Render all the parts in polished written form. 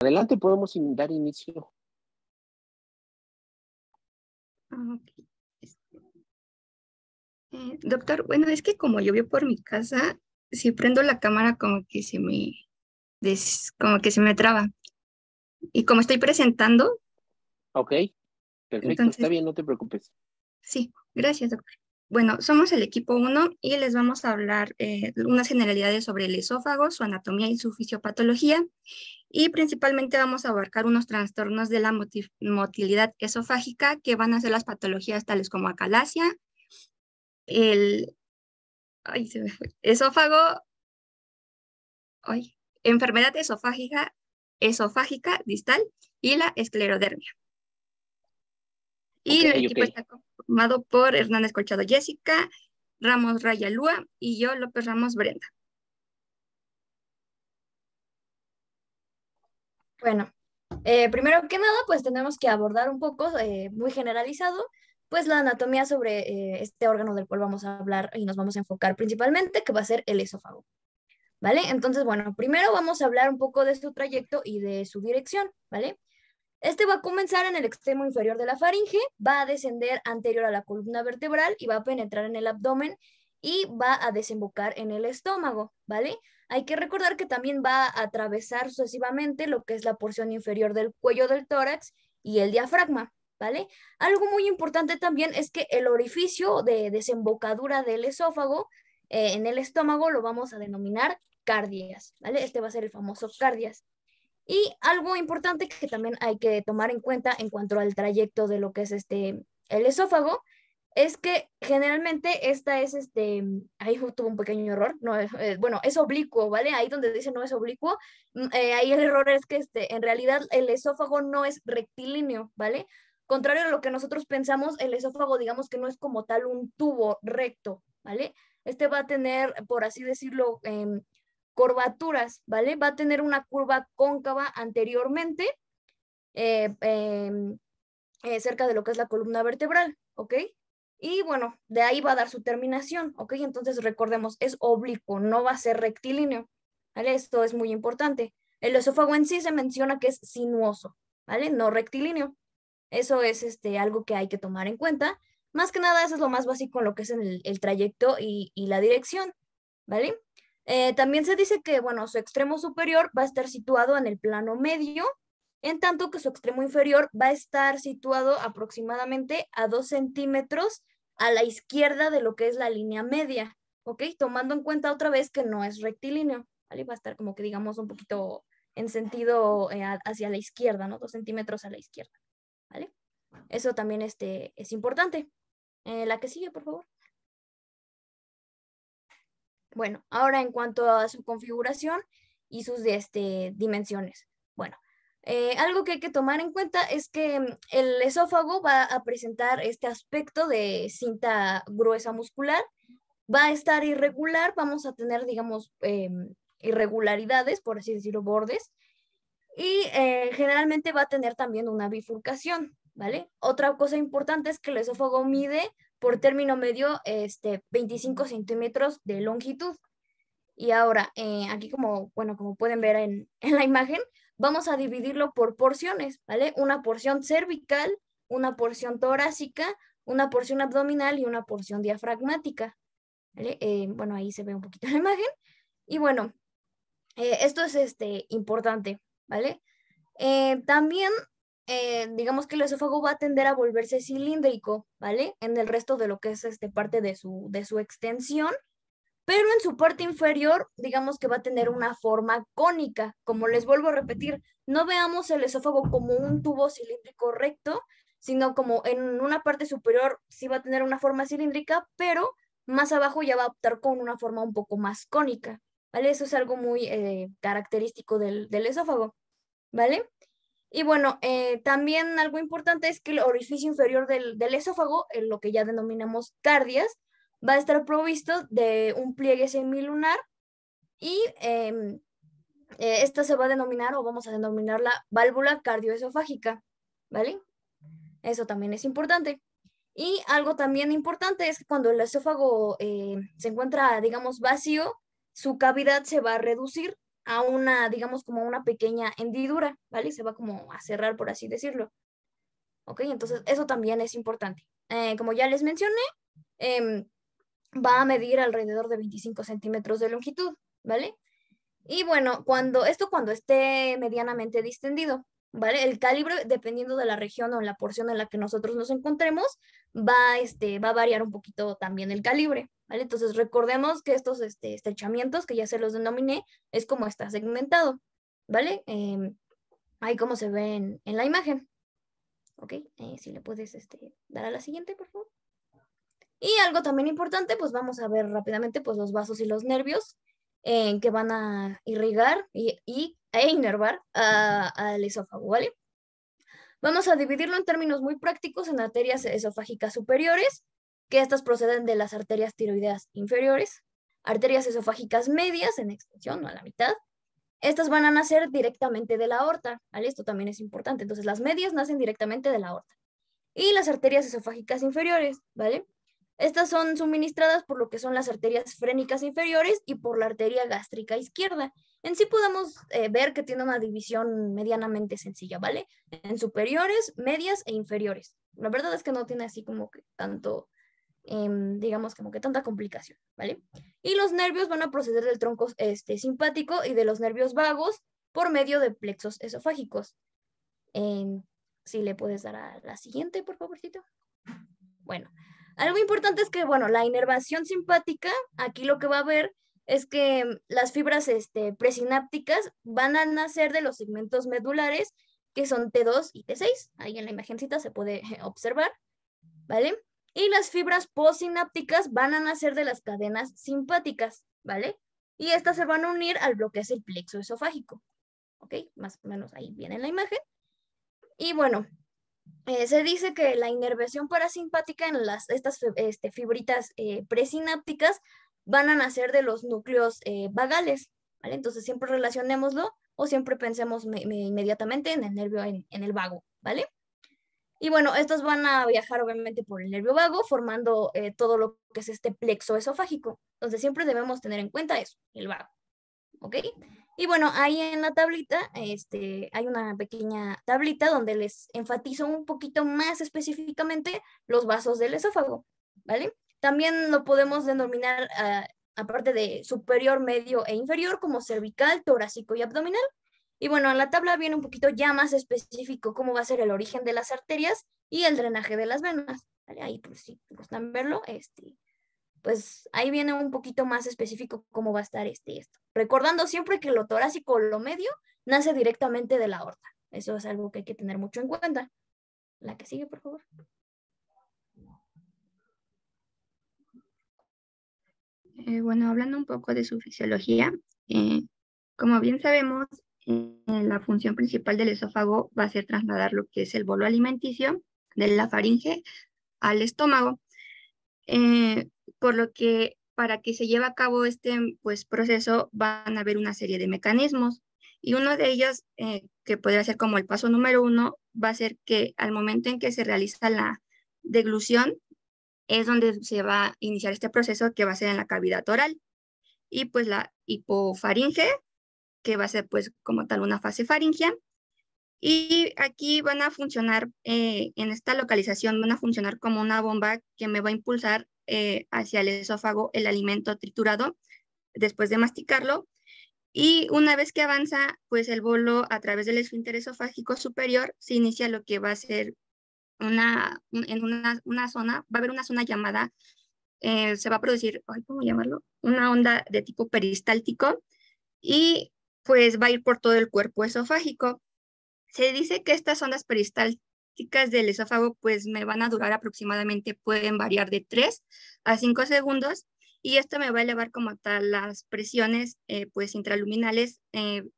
Adelante, podemos dar inicio. Ok. Doctor, bueno, es que como llovió por mi casa, si prendo la cámara como que como que se me traba. Y como estoy presentando, Ok, perfecto, está entonces, bien, no te preocupes. sí, gracias, doctor. Bueno, somos el equipo 1 y les vamos a hablar unas generalidades sobre el esófago, su anatomía y su fisiopatología. Y principalmente vamos a abarcar unos trastornos de la motilidad esofágica que van a ser las patologías tales como acalasia, el se me fue, esófago, enfermedad esofágica distal y la esclerodermia. Y el equipo está conformado por Hernández Colchado Jessica, Ramos Raya Lua y yo, López Ramos Brenda. Bueno, primero que nada, pues tenemos que abordar un poco, muy generalizado, pues la anatomía sobre este órgano del cual vamos a hablar y nos vamos a enfocar principalmente, que va a ser el esófago, ¿vale? Entonces, bueno, primero vamos a hablar un poco de su trayecto y de su dirección, ¿vale? Este va a comenzar en el extremo inferior de la faringe, va a descender anterior a la columna vertebral y va a penetrar en el abdomen y va a desembocar en el estómago, ¿vale? Hay que recordar que también va a atravesar sucesivamente lo que es la porción inferior del cuello del tórax y el diafragma, ¿vale? Algo muy importante también es que el orificio de desembocadura del esófago en el estómago lo vamos a denominar cardias, ¿vale? Este va a ser el famoso cardias. Y algo importante que también hay que tomar en cuenta en cuanto al trayecto de lo que es el esófago, es que generalmente esta es ahí tuvo un pequeño error, no, bueno, es oblicuo, ¿vale? Ahí donde dice no es oblicuo, ahí el error es que en realidad el esófago no es rectilíneo, ¿vale? Contrario a lo que nosotros pensamos, el esófago digamos que no es como tal un tubo recto, ¿vale? Este va a tener, por así decirlo, curvaturas, ¿vale? Va a tener una curva cóncava anteriormente, cerca de lo que es la columna vertebral, ¿ok? Y bueno, de ahí va a dar su terminación, ¿ok? Entonces recordemos, es oblicuo, no va a ser rectilíneo, ¿vale? Esto es muy importante. El esófago en sí se menciona que es sinuoso, ¿vale? No rectilíneo. Eso es algo que hay que tomar en cuenta. Más que nada, eso es lo más básico en lo que es el trayecto y la dirección, ¿vale? También se dice que, bueno, su extremo superior va a estar situado en el plano medio, en tanto que su extremo inferior va a estar situado aproximadamente a 2 centímetros a la izquierda de lo que es la línea media, ¿ok? Tomando en cuenta otra vez que no es rectilíneo, ¿vale? Va a estar como que digamos un poquito en sentido hacia la izquierda, ¿no? 2 centímetros a la izquierda, ¿vale? Eso también es importante. La que sigue, por favor. Bueno, ahora en cuanto a su configuración y sus dimensiones. Bueno, algo que hay que tomar en cuenta es que el esófago va a presentar este aspecto de cinta gruesa muscular, va a estar irregular, vamos a tener, digamos, irregularidades, por así decirlo, bordes, y generalmente va a tener también una bifurcación, ¿vale? Otra cosa importante es que el esófago mide por término medio 25 centímetros de longitud. Y ahora, aquí bueno, como pueden ver en la imagen, vamos a dividirlo por porciones, ¿vale? Una porción cervical, una porción torácica, una porción abdominal y una porción diafragmática, ¿vale? Bueno, ahí se ve un poquito la imagen. Y bueno, esto es importante, ¿vale? También, digamos que el esófago va a tender a volverse cilíndrico, ¿vale? En el resto de lo que es parte de su extensión, pero en su parte inferior, digamos que va a tener una forma cónica. Como les vuelvo a repetir, no veamos el esófago como un tubo cilíndrico recto, sino como en una parte superior sí va a tener una forma cilíndrica, pero más abajo ya va a optar con una forma un poco más cónica, ¿vale? Eso es algo muy característico del esófago, ¿vale? Y bueno, también algo importante es que el orificio inferior del esófago, en lo que ya denominamos cardias, va a estar provisto de un pliegue semilunar y esta se va a denominar o vamos a denominarla válvula cardioesofágica, ¿vale? Eso también es importante. Y algo también importante es que cuando el esófago se encuentra, digamos, vacío, su cavidad se va a reducir, a una, digamos, como una pequeña hendidura, ¿vale? Se va como a cerrar, por así decirlo. ¿Ok? Entonces, eso también es importante. Como ya les mencioné, va a medir alrededor de 25 centímetros de longitud, ¿vale? Y bueno, cuando esté medianamente distendido, ¿vale? El calibre, dependiendo de la región o la porción en la que nosotros nos encontremos, va a variar un poquito también el calibre, ¿vale? Entonces recordemos que estos estrechamientos, que ya se los denominé, es como está segmentado, ¿vale? Ahí como se ve en la imagen. ¿Ok? Si le puedes dar a la siguiente, por favor. Y algo también importante, pues vamos a ver rápidamente pues los vasos y los nervios que van a irrigar e inervar al esófago, ¿vale? Vamos a dividirlo en términos muy prácticos en arterias esofágicas superiores, que estas proceden de las arterias tiroideas inferiores, arterias esofágicas medias en extensión, o a la mitad. Estas van a nacer directamente de la aorta, ¿vale? Esto también es importante. Entonces, las medias nacen directamente de la aorta. Y las arterias esofágicas inferiores, ¿vale? Estas son suministradas por lo que son las arterias frénicas inferiores y por la arteria gástrica izquierda. En sí podemos ver que tiene una división medianamente sencilla, ¿vale? En superiores, medias e inferiores. La verdad es que no tiene así como que tanto, digamos, como que tanta complicación, ¿vale? Y los nervios van a proceder del tronco simpático y de los nervios vagos por medio de plexos esofágicos. Si le puedes dar a la siguiente, por favorcito. Bueno, algo importante es que, bueno, la inervación simpática, aquí lo que va a haber es que las fibras presinápticas van a nacer de los segmentos medulares, que son T2 y T6. Ahí en la imagencita se puede observar, ¿vale? Y las fibras postsinápticas van a nacer de las cadenas simpáticas, ¿vale? Y estas se van a unir al lo que es el plexo esofágico, ¿ok? Más o menos ahí viene la imagen. Y bueno, se dice que la inervación parasimpática en estas fibritas presinápticas van a nacer de los núcleos vagales, ¿vale? Entonces siempre relacionémoslo o siempre pensemos inmediatamente en el nervio en el vago, ¿vale? Y bueno, estos van a viajar obviamente por el nervio vago, formando todo lo que es este plexo esofágico. Entonces siempre debemos tener en cuenta eso, el vago, ¿ok? Y bueno, ahí en la tablita, hay una pequeña tablita donde les enfatizo un poquito más específicamente los vasos del esófago, ¿vale? También lo podemos denominar, aparte de superior, medio e inferior, como cervical, torácico y abdominal. Y bueno, en la tabla viene un poquito ya más específico cómo va a ser el origen de las arterias y el drenaje de las venas, ¿vale? Ahí, pues, si gustan verlo, pues ahí viene un poquito más específico cómo va a estar esto. Recordando siempre que lo torácico o lo medio nace directamente de la aorta. Eso es algo que hay que tener mucho en cuenta. La que sigue, por favor. Bueno, hablando un poco de su fisiología, como bien sabemos, la función principal del esófago va a ser trasladar lo que es el bolo alimenticio de la faringe al estómago. Por lo que para que se lleve a cabo este proceso van a haber una serie de mecanismos y uno de ellos, que podría ser como el paso número 1, va a ser que al momento en que se realiza la deglución es donde se va a iniciar este proceso, que va a ser en la cavidad oral, y pues la hipofaringe, que va a ser pues como tal una fase faringea. Y aquí van a funcionar, en esta localización, van a funcionar como una bomba que me va a impulsar hacia el esófago el alimento triturado después de masticarlo. Y una vez que avanza, pues el bolo a través del esfínter esofágico superior se inicia lo que va a ser en una zona, va a haber una zona llamada, se va a producir, ¿cómo llamarlo? Una onda de tipo peristáltico y pues va a ir por todo el cuerpo esofágico. Se dice que estas ondas peristálticas del esófago pues me van a durar aproximadamente, pueden variar de 3 a 5 segundos y esto me va a elevar como tal las presiones pues intraluminales.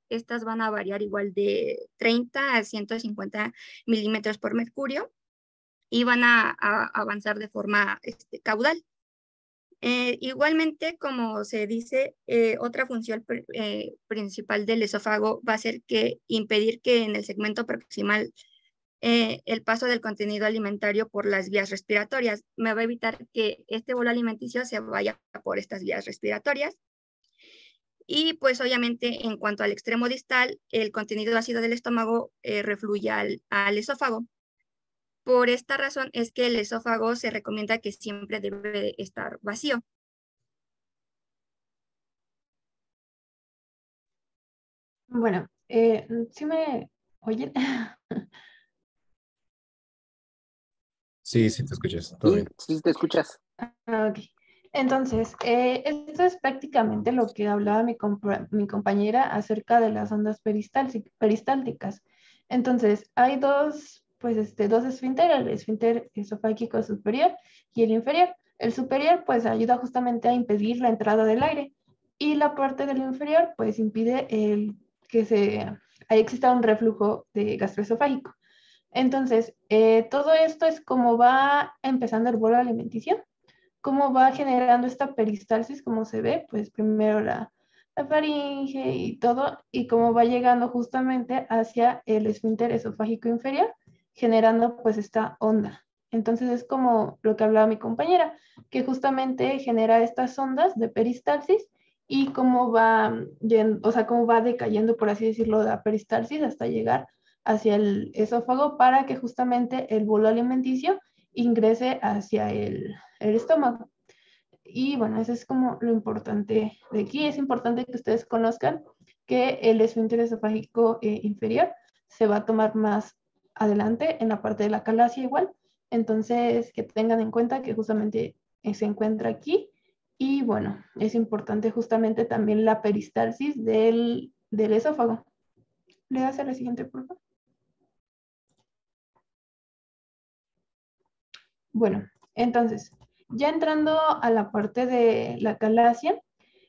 Estas van a variar igual de 30 a 150 milímetros por mercurio y van a avanzar de forma caudal. Igualmente, como se dice, otra función principal del esófago va a ser que impedir que en el segmento proximal el paso del contenido alimentario por las vías respiratorias. Me va a evitar que este bolo alimenticio se vaya por estas vías respiratorias. Y pues obviamente en cuanto al extremo distal, el contenido ácido del estómago refluye al esófago. Por esta razón es que el esófago se recomienda que siempre debe de estar vacío. Bueno, ¿sí me oyen? Sí, sí, te escuchas. Todo Sí, bien. sí te escuchas. Ah, ok. Entonces, esto es prácticamente lo que hablaba mi compañera acerca de las ondas peristálticas. Entonces, hay dos, pues, dos esfínteres, el esfínter esofágico superior y el inferior. El superior, pues, ayuda justamente a impedir la entrada del aire y la parte del inferior, pues, impide ahí exista un reflujo de gastroesofágico. Entonces, todo esto es como va empezando el bolo alimenticio, cómo va generando esta peristalsis, como se ve, pues primero la faringe y todo, y cómo va llegando justamente hacia el esfínter esofágico inferior, generando pues esta onda. Entonces es como lo que hablaba mi compañera, que justamente genera estas ondas de peristalsis y cómo va, o sea, cómo va decayendo, por así decirlo, la peristalsis hasta llegar hacia el esófago para que justamente el bolo alimenticio ingrese hacia el estómago. Y bueno, eso es como lo importante de aquí. Es importante que ustedes conozcan que el esfínter esofágico inferior se va a tomar más adelante en la parte de la calacia igual. Entonces, que tengan en cuenta que justamente se encuentra aquí. Y bueno, es importante justamente también la peristalsis del esófago. ¿Le das a la siguiente, por favor? Bueno, entonces, ya entrando a la parte de la calacia,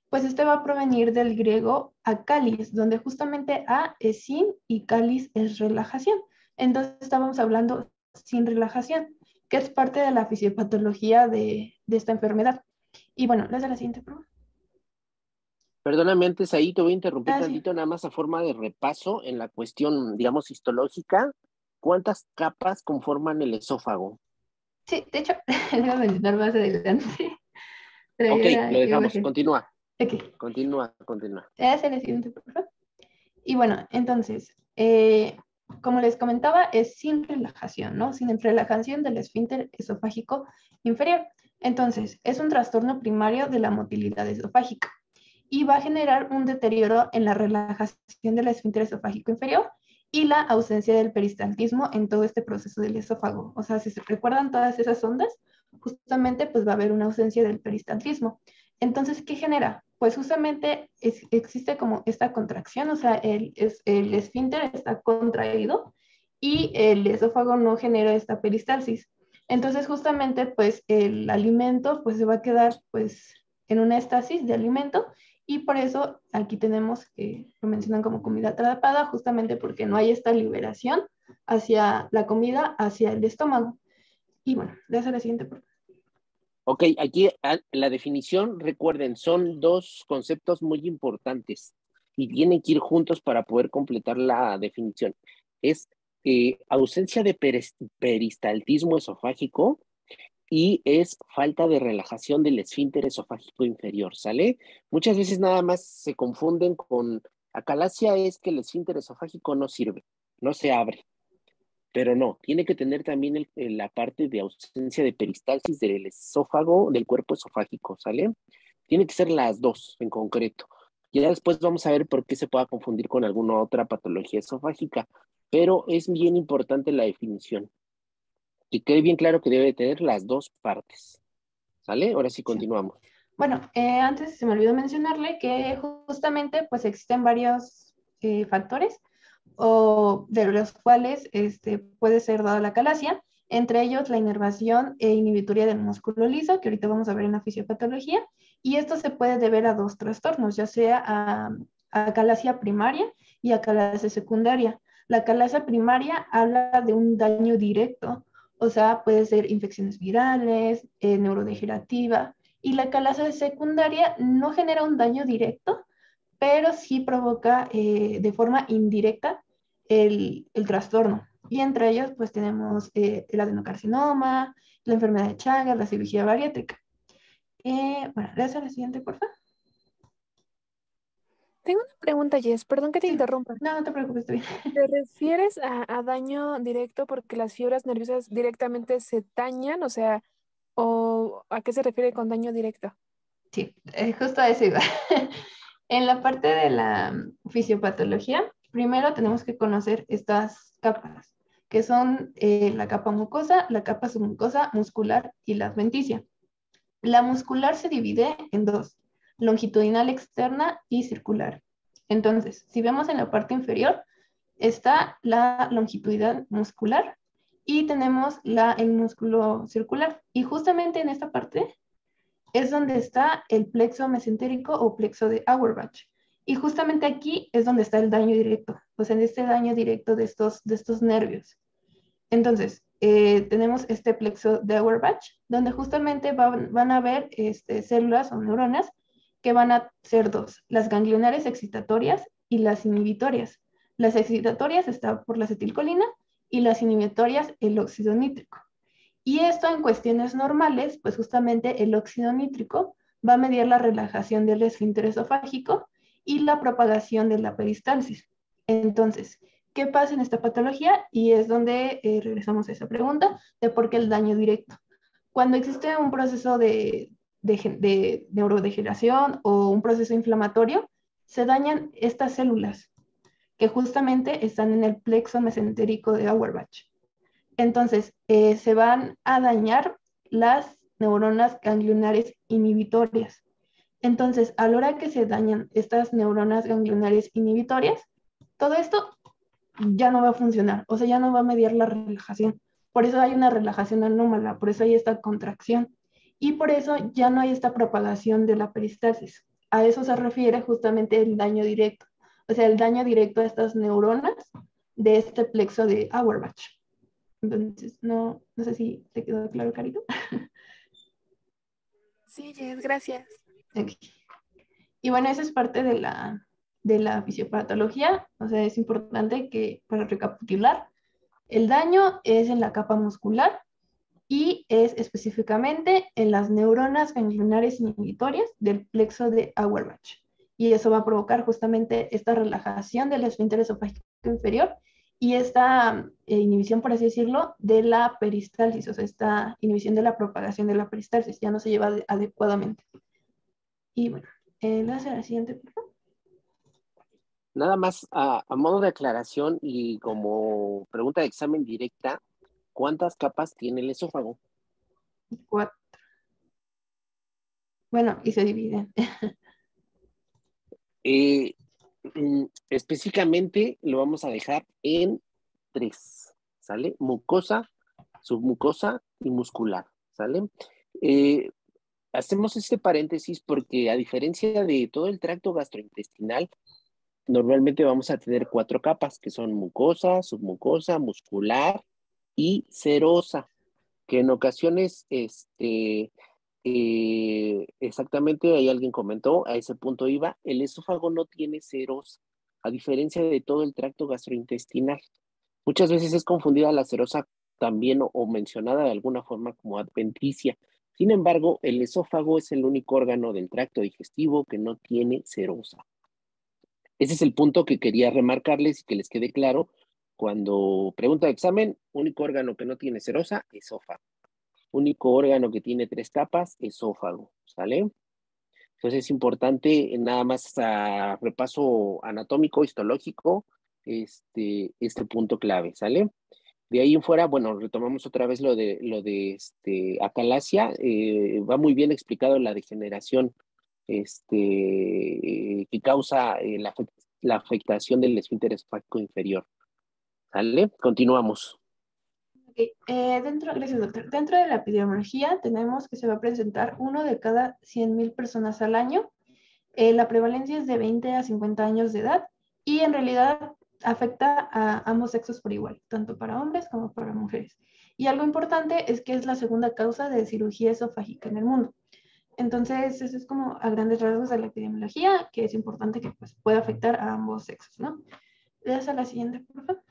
pues este va a provenir del griego acalis, donde justamente a es sin y calis es relajación. Entonces estábamos hablando sin relajación, que es parte de la fisiopatología de esta enfermedad. Y bueno, les doy la siguiente prueba. Perdóname, antes ahí te voy a interrumpir Ah, sí. tantito, nada más a forma de repaso en la cuestión, digamos, histológica. ¿Cuántas capas conforman el esófago? Sí, de hecho, les voy a mencionar más adelante. Pero Ok, yo lo la dejamos, imagen. continúa, Ok, continúa. hace la siguiente, por favor. Y bueno, entonces, como les comentaba, es sin relajación, ¿no? Sin relajación del esfínter esofágico inferior. Entonces, es un trastorno primario de la motilidad esofágica y va a generar un deterioro en la relajación del esfínter esofágico inferior y la ausencia del peristaltismo en todo este proceso del esófago. O sea, si se recuerdan todas esas ondas, justamente pues va a haber una ausencia del peristaltismo. Entonces, ¿qué genera? Pues justamente existe como esta contracción, o sea, el esfínter está contraído y el esófago no genera esta peristalsis. Entonces, justamente, pues el alimento pues se va a quedar pues en una estasis de alimento y por eso aquí tenemos que lo mencionan como comida atrapada, justamente porque no hay esta liberación hacia la comida, hacia el estómago. Y bueno, le hace la siguiente pregunta. Ok, aquí la definición, recuerden, son dos conceptos muy importantes y tienen que ir juntos para poder completar la definición. Es ausencia de peristaltismo esofágico y es falta de relajación del esfínter esofágico inferior, ¿sale? Muchas veces nada más se confunden con acalasia, es que el esfínter esofágico no sirve, no se abre. Pero no, tiene que tener también la parte de ausencia de peristalsis del esófago, del cuerpo esofágico, ¿sale? Tiene que ser las dos en concreto. Ya después vamos a ver por qué se pueda confundir con alguna otra patología esofágica, pero es bien importante la definición. Que quede bien claro que debe tener las dos partes, ¿sale? Ahora sí Sí. continuamos. Bueno, antes se me olvidó mencionarle que justamente pues existen varios factores o de los cuales puede ser dada la calasia, entre ellos la inervación e inhibitoria del músculo liso, que ahorita vamos a ver en la fisiopatología, y esto se puede deber a dos trastornos, ya sea a calasia primaria y a calasia secundaria. La calasia primaria habla de un daño directo, o sea, puede ser infecciones virales, neurodegenerativa, y la calasia secundaria no genera un daño directo, pero sí provoca de forma indirecta el trastorno. Y entre ellos, pues tenemos el adenocarcinoma, la enfermedad de Chagas, la cirugía bariátrica. Bueno, le hace la siguiente, por favor. Tengo una pregunta, Jess, perdón que te Sí, interrumpa. no, no te preocupes, estoy bien. ¿Te refieres a daño directo porque las fibras nerviosas directamente se dañan? O sea, ¿o a qué se refiere con daño directo? Sí, justo a eso iba. En la parte de la fisiopatología, primero tenemos que conocer estas capas, que son la capa mucosa, la capa submucosa, muscular y la adventicia. La muscular se divide en dos, longitudinal externa y circular. Entonces, si vemos en la parte inferior, está la longitudinal muscular y tenemos el músculo circular. Y justamente en esta parte es donde está el plexo mesentérico o plexo de Auerbach. Y justamente aquí es donde está el daño directo, o sea, en este daño directo de estos nervios. Entonces, tenemos este plexo de Auerbach, donde justamente van a haber células o neuronas que van a ser dos, las ganglionares excitatorias y las inhibitorias. Las excitatorias están por la acetilcolina y las inhibitorias el óxido nítrico. Y esto en cuestiones normales, pues justamente el óxido nítrico va a medir la relajación del esfínter esofágico y la propagación de la peristalsis. Entonces, ¿qué pasa en esta patología? Y es donde regresamos a esa pregunta de por qué el daño directo. Cuando existe un proceso de neurodegeneración o un proceso inflamatorio, se dañan estas células que justamente están en el plexo mesentérico de Auerbach. Entonces, se van a dañar las neuronas ganglionares inhibitorias. Entonces, a la hora que se dañan estas neuronas ganglionares inhibitorias, todo esto ya no va a funcionar, o sea, ya no va a mediar la relajación. Por eso hay una relajación anómala, por eso hay esta contracción y por eso ya no hay esta propagación de la peristalsis. A eso se refiere justamente el daño directo, o sea, el daño directo a estas neuronas de este plexo de Auerbach. Entonces, no sé si te quedó claro, Carito. Sí, Jess, gracias. Okay. Y bueno, esa es parte de la fisiopatología. O sea, es importante que, para recapitular, el daño es en la capa muscular y es específicamente en las neuronas ganglionares inhibitorias del plexo de Auerbach. Y eso va a provocar justamente esta relajación del esfínter esofágico inferior y esta inhibición, por así decirlo, de la peristalsis, o sea, esta inhibición de la propagación de la peristalsis, ya no se lleva adecuadamente. Y bueno, ¿le hace la siguiente, por favor? Nada más a modo de aclaración y como pregunta de examen directa, ¿cuántas capas tiene el esófago? 4. Bueno, y se dividen. Específicamente lo vamos a dejar en 3, ¿sale? Mucosa, submucosa y muscular, ¿sale? Hacemos este paréntesis porque a diferencia de todo el tracto gastrointestinal, normalmente vamos a tener 4 capas, que son mucosa, submucosa, muscular y serosa, que en ocasiones, exactamente, ahí alguien comentó, a ese punto iba, el esófago no tiene serosa, a diferencia de todo el tracto gastrointestinal. Muchas veces es confundida la serosa también o mencionada de alguna forma como adventicia. Sin embargo, el esófago es el único órgano del tracto digestivo que no tiene serosa. Ese es el punto que quería remarcarles y que les quede claro. Cuando pregunta de examen, único órgano que no tiene serosa, esófago. Único órgano que tiene 3 capas, esófago, ¿sale? Entonces es importante, nada más a repaso anatómico, histológico, este punto clave, ¿sale? De ahí en fuera, bueno, retomamos otra vez lo de acalasia, va muy bien explicado la degeneración que causa la afectación del esfínter esofágico inferior. ¿Sale? Continuamos. Okay. Gracias, doctor. Dentro de la epidemiología tenemos que se va a presentar 1 de cada 100,000 personas al año. La prevalencia es de 20 a 50 años de edad y en realidad afecta a ambos sexos por igual, tanto para hombres como para mujeres. Y algo importante es que es la segunda causa de cirugía esofágica en el mundo. Entonces, eso es como a grandes rasgos de la epidemiología, que es importante que pues, pueda afectar a ambos sexos, ¿no? Le das a la siguiente, por favor.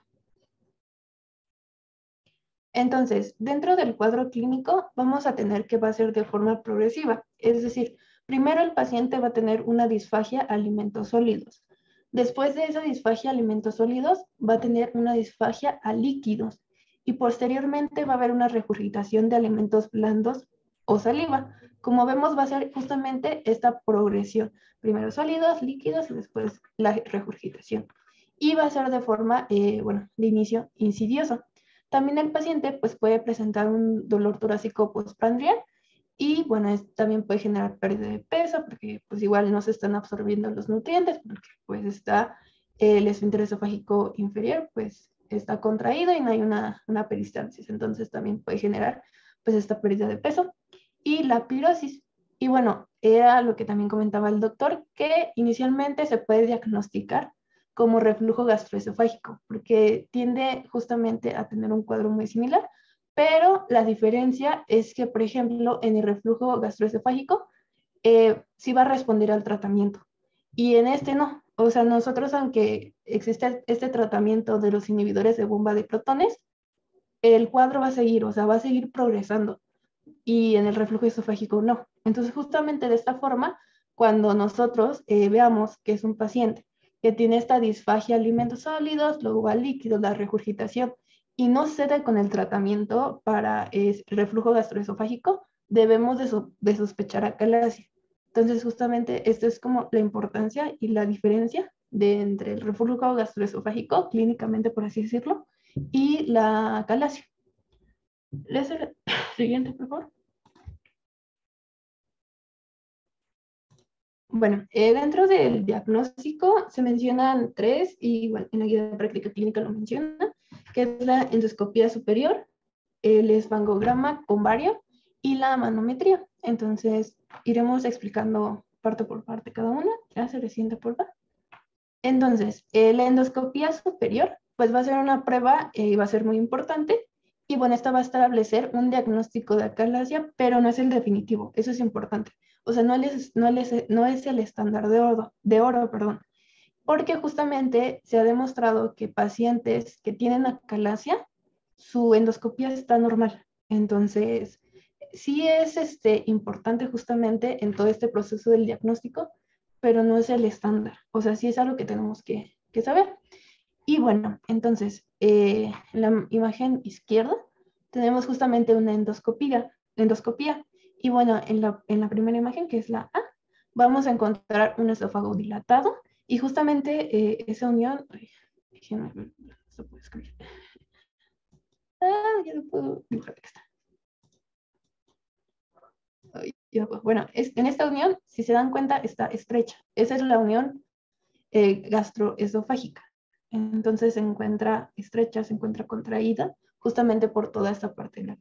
Entonces, dentro del cuadro clínico vamos a tener que va a ser de forma progresiva, es decir, Primero el paciente va a tener una disfagia a alimentos sólidos. Después de esa disfagia a alimentos sólidos, va a tener una disfagia a líquidos. Y posteriormente va a haber una regurgitación de alimentos blandos o saliva. Como vemos, va a ser justamente esta progresión. Primero sólidos, líquidos y después la regurgitación. Y va a ser de forma, de inicio insidioso. También el paciente pues, puede presentar un dolor torácico postprandial y bueno, también puede generar pérdida de peso porque pues igual no se están absorbiendo los nutrientes porque pues está el esfínter esofágico inferior pues está contraído y no hay una peristalsis. Entonces también puede generar pues esta pérdida de peso y la pirosis. Y bueno, era lo que también comentaba el doctor, que inicialmente se puede diagnosticar como reflujo gastroesofágico, porque tiende justamente a tener un cuadro muy similar, pero la diferencia es que, por ejemplo, en el reflujo gastroesofágico sí va a responder al tratamiento y en este no. O sea, nosotros, aunque existe este tratamiento de los inhibidores de bomba de protones, el cuadro va a seguir, o sea, va a seguir progresando y en el reflujo esofágico no. Entonces, justamente de esta forma, cuando nosotros veamos que es un paciente que tiene esta disfagia a alimentos sólidos, luego a líquidos, la regurgitación, y no cede con el tratamiento para el reflujo gastroesofágico, debemos de sospechar acalasia. Entonces, justamente, esto es como la importancia y la diferencia entre el reflujo gastroesofágico, clínicamente por así decirlo, y la acalasia. ¿Lees el siguiente, por favor? Bueno, dentro del diagnóstico se mencionan tres, y bueno, en la guía de práctica clínica lo menciona, que es la endoscopía superior, el esfangograma convario y la manometría. Entonces, iremos explicando parte por parte cada una. Ya se le siente por favor. Entonces, la endoscopía superior, pues va a ser una prueba y va a ser muy importante. Y bueno, esta va a establecer un diagnóstico de acalasia, pero no es el definitivo. Eso es importante. O sea, no es el estándar de oro, perdón. Porque justamente se ha demostrado que pacientes que tienen acalasia, su endoscopía está normal. Entonces, sí es importante justamente en todo este proceso del diagnóstico, pero no es el estándar. O sea, sí es algo que tenemos que saber. Y bueno, entonces, en la imagen izquierda tenemos justamente una endoscopía. Y bueno, en la primera imagen, que es la A, vamos a encontrar un esófago dilatado y justamente esa unión, déjenme ver, esto puedo escribir. Ya no puedo dibujar, aquí está. Bueno, en esta unión, si se dan cuenta, está estrecha. Esa es la unión gastroesofágica. Entonces se encuentra estrecha, se encuentra contraída, justamente por toda esta parte de la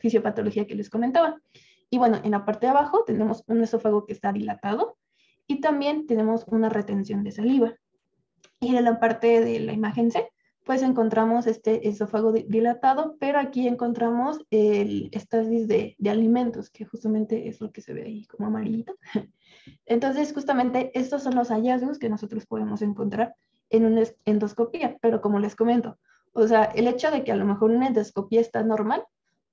fisiopatología que les comentaba. Y bueno, en la parte de abajo tenemos un esófago que está dilatado y también tenemos una retención de saliva. Y en la parte de la imagen C, pues encontramos este esófago dilatado, pero aquí encontramos el estasis de alimentos, que justamente es lo que se ve ahí como amarillito. Entonces, justamente estos son los hallazgos que nosotros podemos encontrar en una endoscopía, pero como les comento, o sea, el hecho de que a lo mejor una endoscopía está normal,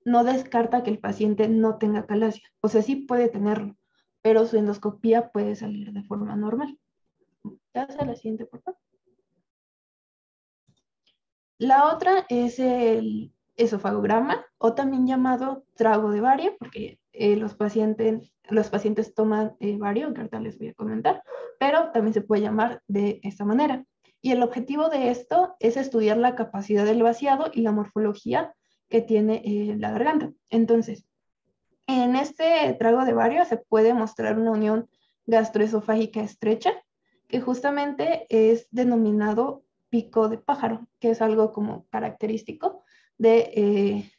no descarta que el paciente no tenga acalasia. O sea, sí puede tenerlo, pero su endoscopía puede salir de forma normal. Ya se la siguiente, por favor. La otra es el esofagograma, o también llamado trago de bario, porque los pacientes toman bario, que ahorita les voy a comentar, pero también se puede llamar de esta manera. Y el objetivo de esto es estudiar la capacidad del vaciado y la morfología que tiene la garganta. Entonces, en este trago de bario se puede mostrar una unión gastroesofágica estrecha, que justamente es denominado pico de pájaro, que es algo como característico del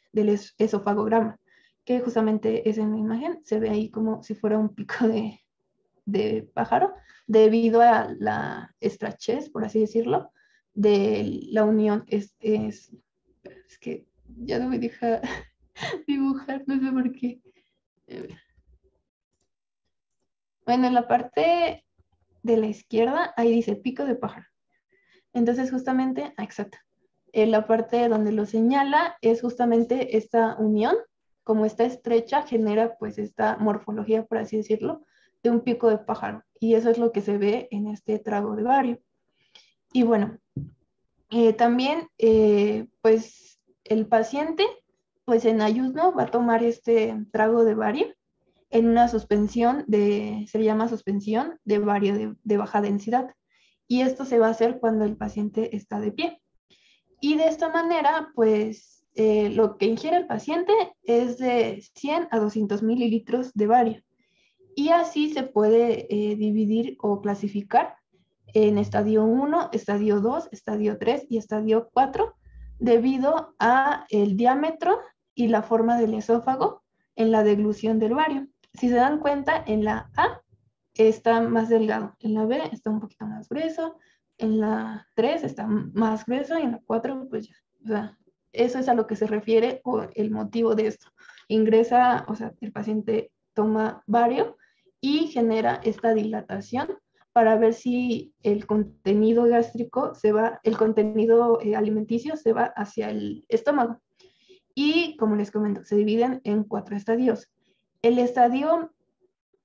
esofagograma, que justamente es en la imagen, se ve ahí como si fuera un pico de pájaro, debido a la estrechez, por así decirlo, de la unión. Es que ya no me deja dibujar, no sé por qué. Bueno, en la parte de la izquierda, ahí dice pico de pájaro. Entonces, justamente, exacto. En la parte donde lo señala es justamente esta unión como está estrecha, genera pues esta morfología, por así decirlo, de un pico de pájaro. Y eso es lo que se ve en este trago de bario. Y bueno, también pues el paciente pues en ayuno va a tomar este trago de bario en una suspensión se llama suspensión de bario de baja densidad. Y esto se va a hacer cuando el paciente está de pie. Y de esta manera, pues lo que ingiere el paciente es de 100 a 200 mililitros de bario. Y así se puede dividir o clasificar en estadio 1, estadio 2, estadio 3 y estadio 4, debido a el diámetro y la forma del esófago en la deglución del bario. Si se dan cuenta, en la A está más delgado, en la B está un poquito más grueso, en la 3 está más grueso y en la 4 pues ya. O sea, eso es a lo que se refiere o el motivo de esto. Ingresa, o sea, el paciente toma bario y genera esta dilatación para ver si el contenido gástrico el contenido alimenticio se va hacia el estómago. Y como les comento, se dividen en 4 estadios. El estadio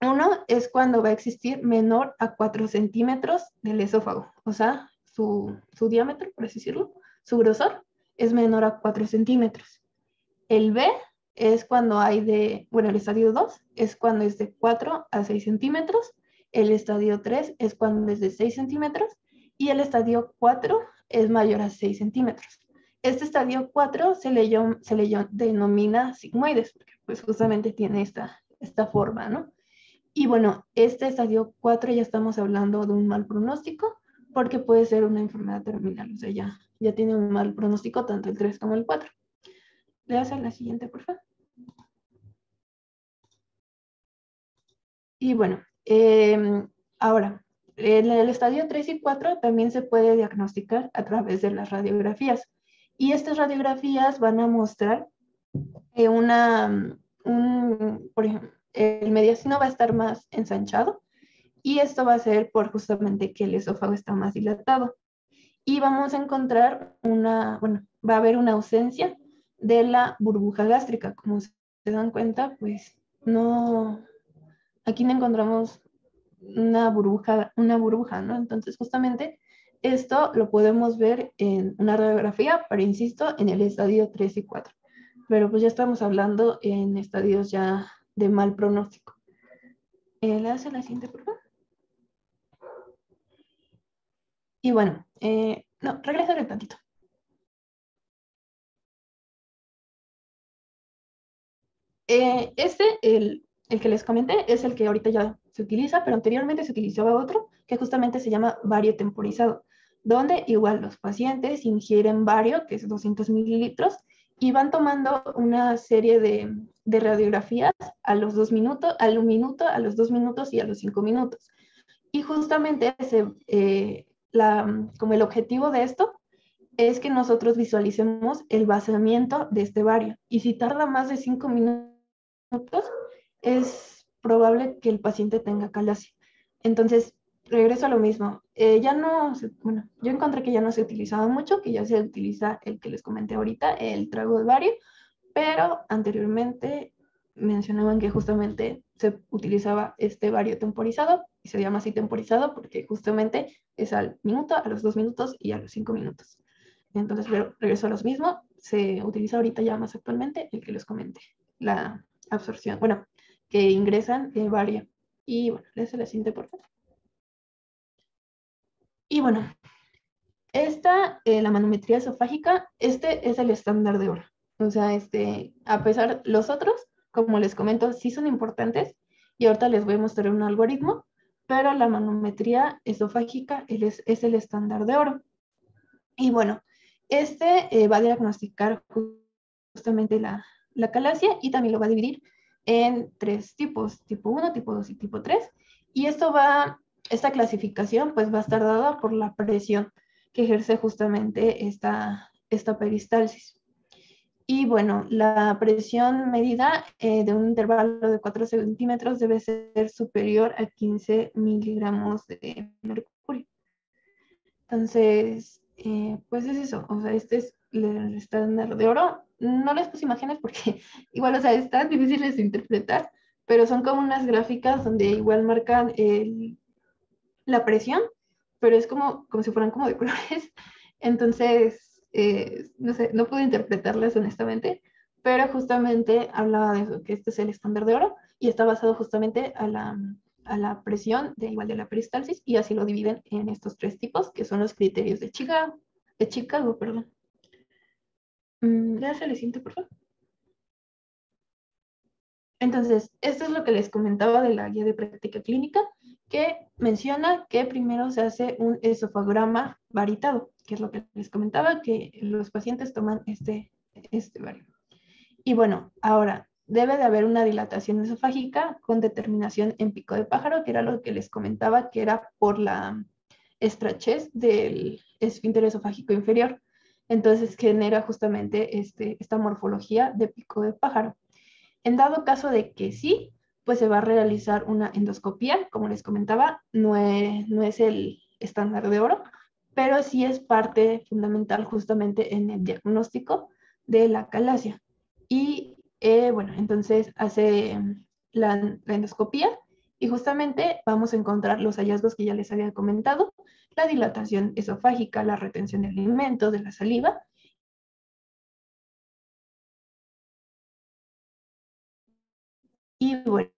1 es cuando va a existir menor a 4 centímetros del esófago, o sea, su diámetro, por así decirlo, su grosor es menor a 4 centímetros. El B es cuando el estadio 2 es cuando es de 4 a 6 centímetros, el estadio 3 es cuando es de 6 centímetros y el estadio 4 es mayor a 6 centímetros. Este estadio 4 se le denomina sigmoides, porque pues justamente tiene esta forma, ¿no? Y bueno, este estadio 4 ya estamos hablando de un mal pronóstico, porque puede ser una enfermedad terminal, o sea, ya tiene un mal pronóstico tanto el 3 como el 4. ¿Le das a la siguiente, por favor? Y bueno, ahora, en el estadio 3 y 4 también se puede diagnosticar a través de las radiografías. Y estas radiografías van a mostrar por ejemplo, el mediastino va a estar más ensanchado y esto va a ser por justamente que el esófago está más dilatado. Y vamos a encontrar va a haber una ausencia de la burbuja gástrica. Como se dan cuenta, pues aquí no encontramos una burbuja, ¿no? Entonces, justamente esto lo podemos ver en una radiografía, pero insisto, en el estadio 3 y 4. Pero pues ya estamos hablando en estadios ya de mal pronóstico. ¿Le das a la siguiente, por favor? Y bueno, no, regresaré tantito. El que les comenté, es el que ahorita ya se utiliza, pero anteriormente se utilizaba otro que justamente se llama bario temporizado, donde igual los pacientes ingieren bario, que es 200 mililitros, y van tomando una serie de radiografías a los 2 minutos, a los 2 minutos y a los 5 minutos. Y justamente como el objetivo de esto es que nosotros visualicemos el vaciamiento de este bario. Y si tarda más de 5 minutos, es probable que el paciente tenga calasia. Entonces, regreso a lo mismo. Yo encontré que ya no se utilizaba mucho, que ya se utiliza el que les comenté ahorita, el trago de bario, pero anteriormente mencionaban que justamente se utilizaba este bario temporizado, y se llama así temporizado porque justamente es al minuto, a los 2 minutos y a los 5 minutos. Entonces, regreso a los mismos. Se utiliza ahorita ya más actualmente el que les comenté, la absorción, que ingresan bario. Y bueno, les la siguiente, por favor. Y bueno, la manometría esofágica, este es el estándar de oro. O sea, a pesar, los otros, como les comento, sí son importantes, y ahorita les voy a mostrar un algoritmo, pero la manometría esofágica es el estándar de oro. Y bueno, va a diagnosticar justamente la calasia, y también lo va a dividir en 3 tipos, tipo 1, tipo 2 y tipo 3. Y esta clasificación pues va a estar dada por la presión que ejerce justamente esta peristalsis. Y bueno, la presión medida de un intervalo de 4 centímetros debe ser superior a 15 miligramos de mercurio. Entonces, pues es eso, o sea, este es el estándar de oro. No les puse imágenes porque igual, o sea, están difíciles de interpretar, pero son como unas gráficas donde igual marcan la presión, pero es como si fueran como de colores. Entonces, no sé, no pude interpretarlas honestamente, pero justamente hablaba de eso, que este es el estándar de oro y está basado justamente a la presión de igual de la peristalsis, y así lo dividen en estos tres tipos, que son los criterios de Chicago, perdón. Ya se le siente, por favor. Entonces, esto es lo que les comentaba de la guía de práctica clínica, que menciona que primero se hace un esofagograma varitado, que es lo que les comentaba, que los pacientes toman este vario. Y bueno, ahora debe de haber una dilatación esofágica con determinación en pico de pájaro, que era lo que les comentaba, que era por la estrechez del esfínter esofágico inferior. Entonces genera justamente esta morfología de pico de pájaro. En dado caso de que sí, pues se va a realizar una endoscopía, como les comentaba, no es el estándar de oro, pero sí es parte fundamental justamente en el diagnóstico de la acalasia. Y bueno, entonces hace la endoscopía y justamente vamos a encontrar los hallazgos que ya les había comentado, la dilatación esofágica, la retención de alimentos, de la saliva. Y bueno,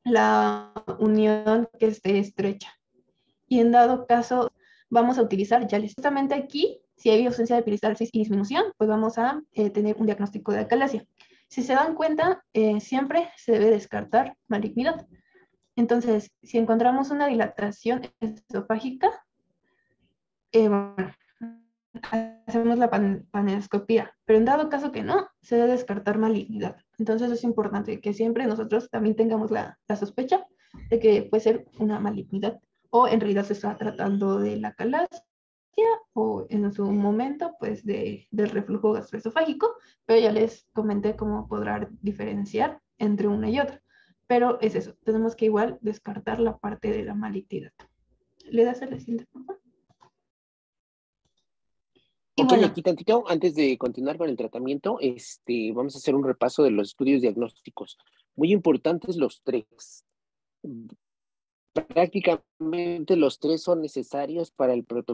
la unión que esté estrecha. Y en dado caso, vamos a utilizar ya justamente aquí, si hay ausencia de peristalsis y disminución, pues vamos a tener un diagnóstico de acalasia. Si se dan cuenta, siempre se debe descartar malignidad. Entonces, si encontramos una dilatación esofágica, bueno, hacemos la panescopía, pero en dado caso que no, se debe descartar malignidad. Entonces es importante que siempre nosotros también tengamos la sospecha de que puede ser una malignidad o en realidad se está tratando de la acalasia o en su momento pues del reflujo gastroesofágico, pero ya les comenté cómo podrá diferenciar entre una y otra. Pero es eso, tenemos que igual descartar la parte de la malignidad. ¿Le das el siguiente, por favor? Y Ok, bueno, aquí tantito, antes de continuar con el tratamiento, vamos a hacer un repaso de los estudios diagnósticos. Muy importantes los tres. Prácticamente los tres son necesarios para el protocolo